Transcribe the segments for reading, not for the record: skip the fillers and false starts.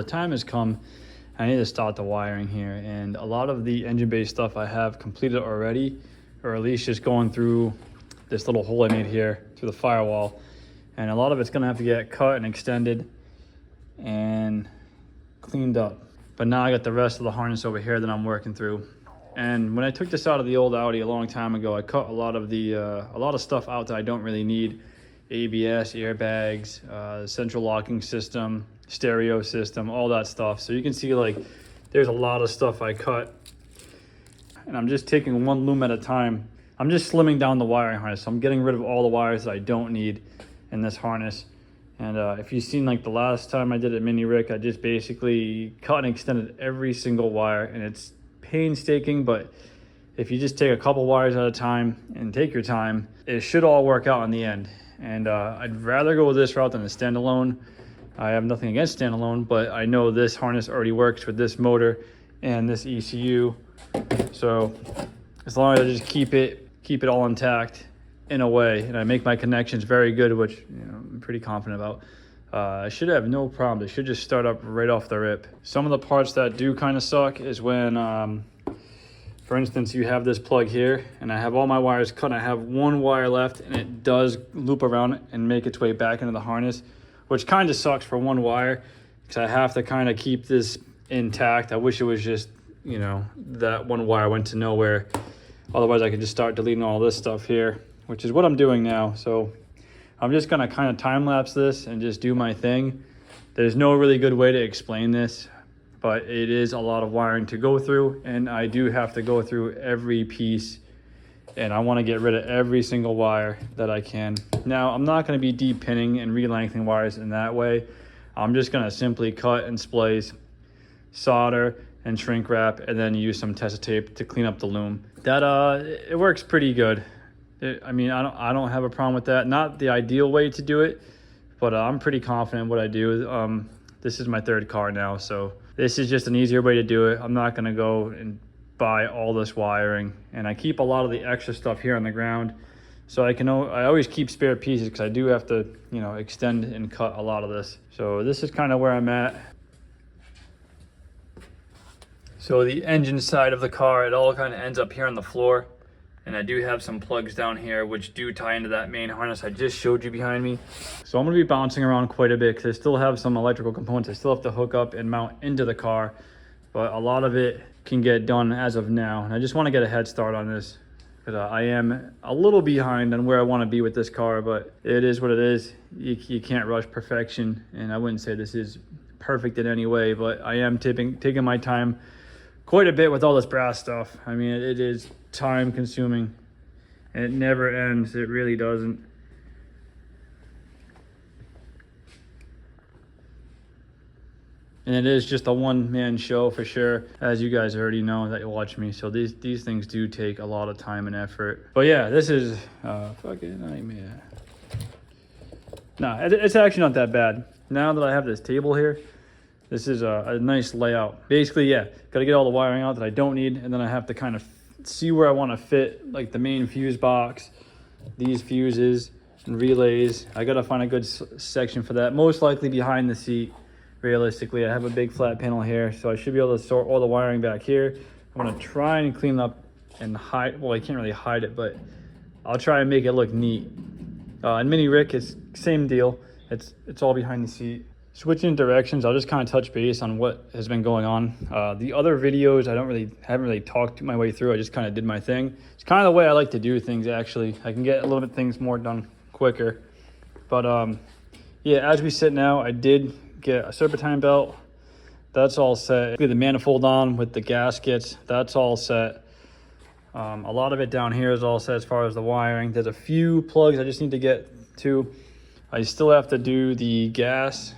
the time has come. I need to start the wiring here, and a lot of the engine bay stuff I have completed already, or at least just going through this little hole I made here through the firewall. And a lot of it's gonna have to get cut and extended and cleaned up. But now I got the rest of the harness over here that I'm working through. And when I took this out of the old Audi a long time ago, I cut a lot of stuff out that I don't really need. ABS, airbags, central locking system, stereo system, all that stuff. So you can see like there's a lot of stuff I cut, and I'm just taking one loom at a time. I'm just slimming down the wiring harness. So I'm getting rid of all the wires that I don't need in this harness. And if you've seen like the last time I did it Mini Rick, I just basically cut and extended every single wire, and it's painstaking, but if you just take a couple wires at a time and take your time, it should all work out in the end. And I'd rather go with this route than a standalone. I have nothing against standalone, but I know this harness already works with this motor and this ECU. So as long as I just keep it all intact in a way, and I make my connections very good, which I'm pretty confident about, I should have no problem. It should just start up right off the rip. Some of the parts that do kind of suck is when, for instance, you have this plug here, and I have all my wires cut, and I have one wire left, and it does loop around and make its way back into the harness, which kind of sucks for one wire, because I have to kind of keep this intact. I wish it was just, that one wire went to nowhere. Otherwise, I could just start deleting all this stuff here, which is what I'm doing now. So I'm just gonna kind of time lapse this and just do my thing. There's no really good way to explain this, but it is a lot of wiring to go through, and I do have to go through every piece, and I want to get rid of every single wire that I can. Now, I'm not going to be deep pinning and re-lengthening wires in that way. I'm just going to simply cut and splice, solder and shrink wrap, and then use some Tesa tape to clean up the loom. That it works pretty good. I mean, I don't have a problem with that. Not the ideal way to do it, but I'm pretty confident what I do. This is my third car now, so this is just an easier way to do it. I'm not gonna go and buy all this wiring, and I keep a lot of the extra stuff here on the ground, so I always keep spare pieces, because I do have to, extend and cut a lot of this. So this is kind of where I'm at. So the engine side of the car, it all kind of ends up here on the floor. And I do have some plugs down here which do tie into that main harness I just showed you behind me. So I'm going to be bouncing around quite a bit, because I still have some electrical components I still have to hook up and mount into the car. But a lot of it can get done as of now. And I just want to get a head start on this, because I am a little behind on where I want to be with this car. But it is what it is. You can't rush perfection. And I wouldn't say this is perfect in any way, but I am taking my time quite a bit with all this brass stuff. I mean, it is time consuming, and it never ends. It really doesn't. And it is just a one-man show for sure, as you guys already know that you watch me. So these things do take a lot of time and effort. But yeah, this is fucking nightmare. Nah, it's actually not that bad. Now that I have this table here, this is a nice layout. Basically, yeah, gotta get all the wiring out that I don't need, and then I have to kind of see where I want to fit, like the main fuse box, these fuses and relays. I gotta find a good section for that, most likely behind the seat. Realistically, I have a big flat panel here, so I should be able to sort all the wiring back here. I'm gonna try and clean up and hide, well, I can't really hide it, but I'll try and make it look neat. And Mini Rick, it's same deal. It's all behind the seat. Switching directions, I'll just kind of touch base on what has been going on. The other videos, haven't really talked my way through. I just kind of did my thing. It's kind of the way I like to do things, actually. I can get a little bit things more done quicker. But yeah, as we sit now, I did get a serpentine belt. That's all set. The manifold on with the gaskets, that's all set. A lot of it down here is all set as far as the wiring. There's a few plugs I just need to get to. I still have to do the gas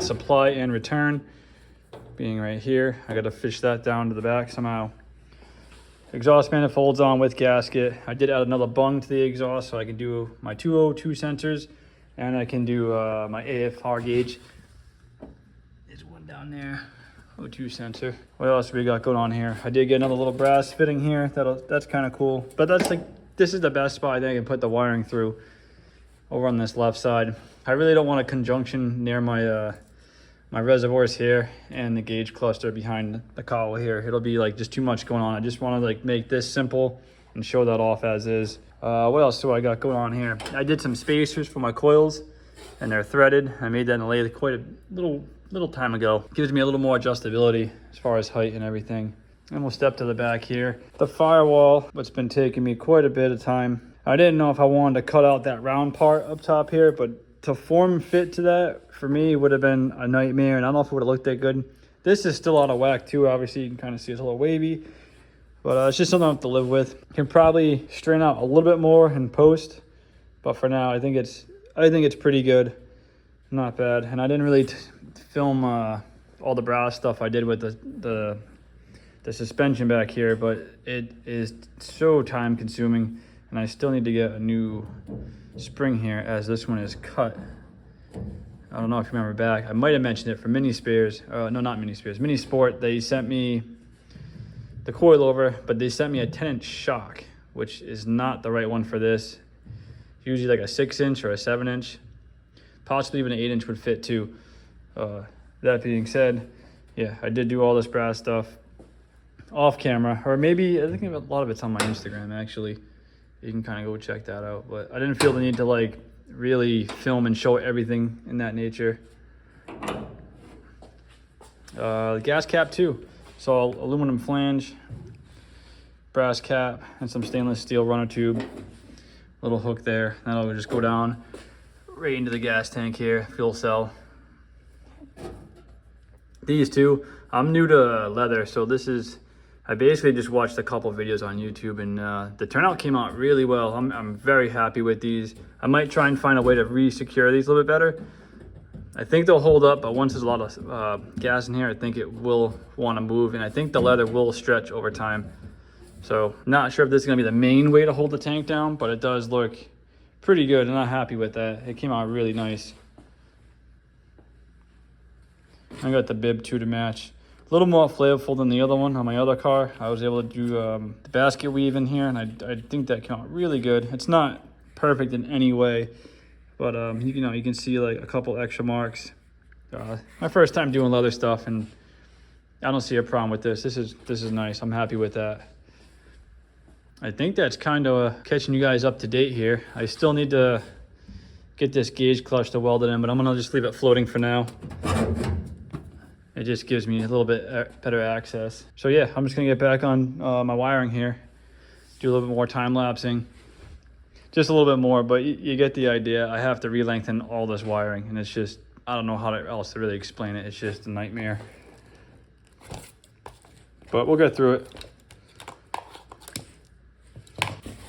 supply and return, being right here. I got to fish that down to the back somehow. Exhaust manifolds on with gasket. I did add another bung to the exhaust, so I can do my 202 sensors, and I can do my AFR gauge. There's one down there, O2 sensor. What else we got going on here? I did get another little brass fitting here. That's kind of cool. But this is the best spot I think I can put the wiring through, over on this left side. I really don't want a conjunction near my my reservoirs here and the gauge cluster behind the cowl here. It'll be like just too much going on. I just want to like make this simple and show that off as is. What else do I got going on here? I did some spacers for my coils and they're threaded. I made that in the lathe quite a little time ago. Gives me a little more adjustability as far as height and everything. And we'll step to the back here. The firewall, what's been taking me quite a bit of time. I didn't know if I wanted to cut out that round part up top here, but to form fit to that for me would have been a nightmare, and I don't know if it would have looked that good. This is still out of whack too. Obviously you can kind of see it's a little wavy, but it's just something I have to live with. Can probably straighten out a little bit more in post, but for now I think it's pretty good, not bad. And I didn't really film all the brass stuff I did with the suspension back here, but it is so time consuming, and I still need to get a new spring here as this one is cut. I don't know if you remember back, I might have mentioned it for Mini Spears. No, not Mini Spears, Mini Sport. They sent me the coilover, but they sent me a 10-inch shock, which is not the right one for this. Usually like a 6-inch or a 7-inch, possibly even an 8-inch would fit too. That being said, yeah, I did do all this brass stuff off camera, or maybe I think a lot of it's on my Instagram actually. You can kind of go check that out, but I didn't feel the need to like really film and show everything in that nature. The gas cap too. So aluminum flange, brass cap, and some stainless steel runner tube. Little hook there. That'll just go down right into the gas tank here, fuel cell. These two, I'm new to leather, so I basically just watched a couple videos on YouTube, and the turnout came out really well. I'm very happy with these. I might try and find a way to re-secure these a little bit better. I think they'll hold up, but once there's a lot of gas in here, I think it will want to move, and I think the leather will stretch over time. So not sure if this is going to be the main way to hold the tank down, but it does look pretty good, and I'm happy with that. It came out really nice. I got the bib too to match. A little more flavorful than the other one on my other car. I was able to do the basket weave in here, and I think that came out really good. It's not perfect in any way, but you can see like a couple extra marks. My first time doing leather stuff, and I don't see a problem with this. This is nice. I'm happy with that. I think that's kind of catching you guys up to date here. I still need to get this gauge cluster welded in, but I'm gonna just leave it floating for now. It just gives me a little bit better access. So yeah, I'm just gonna get back on my wiring here, do a little bit more time lapsing, just a little bit more, but you get the idea. I have to re-lengthen all this wiring, and it's just, I don't know how else to really explain it. It's just a nightmare, but we'll get through it.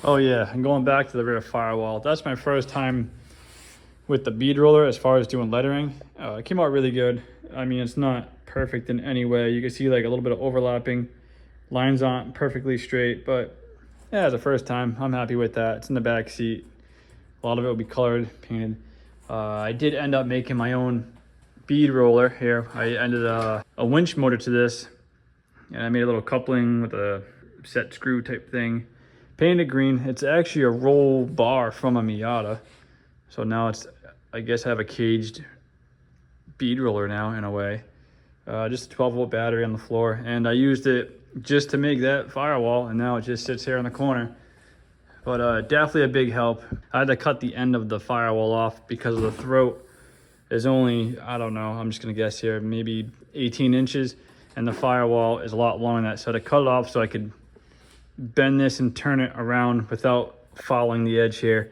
Oh yeah, and going back to the rear firewall, that's my first time with the bead roller as far as doing lettering. It came out really good. I mean, it's not perfect in any way. You can see like a little bit of overlapping. Lines aren't perfectly straight, but yeah, it's the first time. I'm happy with that. It's in the back seat. A lot of it will be colored, painted. I did end up making my own bead roller here. I ended a winch motor to this, and I made a little coupling with a set screw type thing. Painted green. It's actually a roll bar from a Miata. So now it's, I guess I have a caged bead roller now in a way. Just a 12-volt battery on the floor, and I used it just to make that firewall, and now it just sits here in the corner. But definitely a big help. I had to cut the end of the firewall off because of the throat is only, I don't know, I'm just gonna guess here, maybe 18 inches, and the firewall is a lot longer than that. So I had to cut it off so I could bend this and turn it around without following the edge here,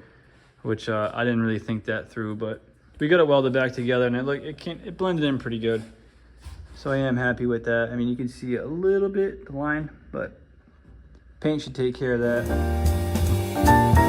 which I didn't really think that through, but we got it welded back together, and it blended in pretty good. So I am happy with that. I mean, you can see a little bit the line, but paint should take care of that.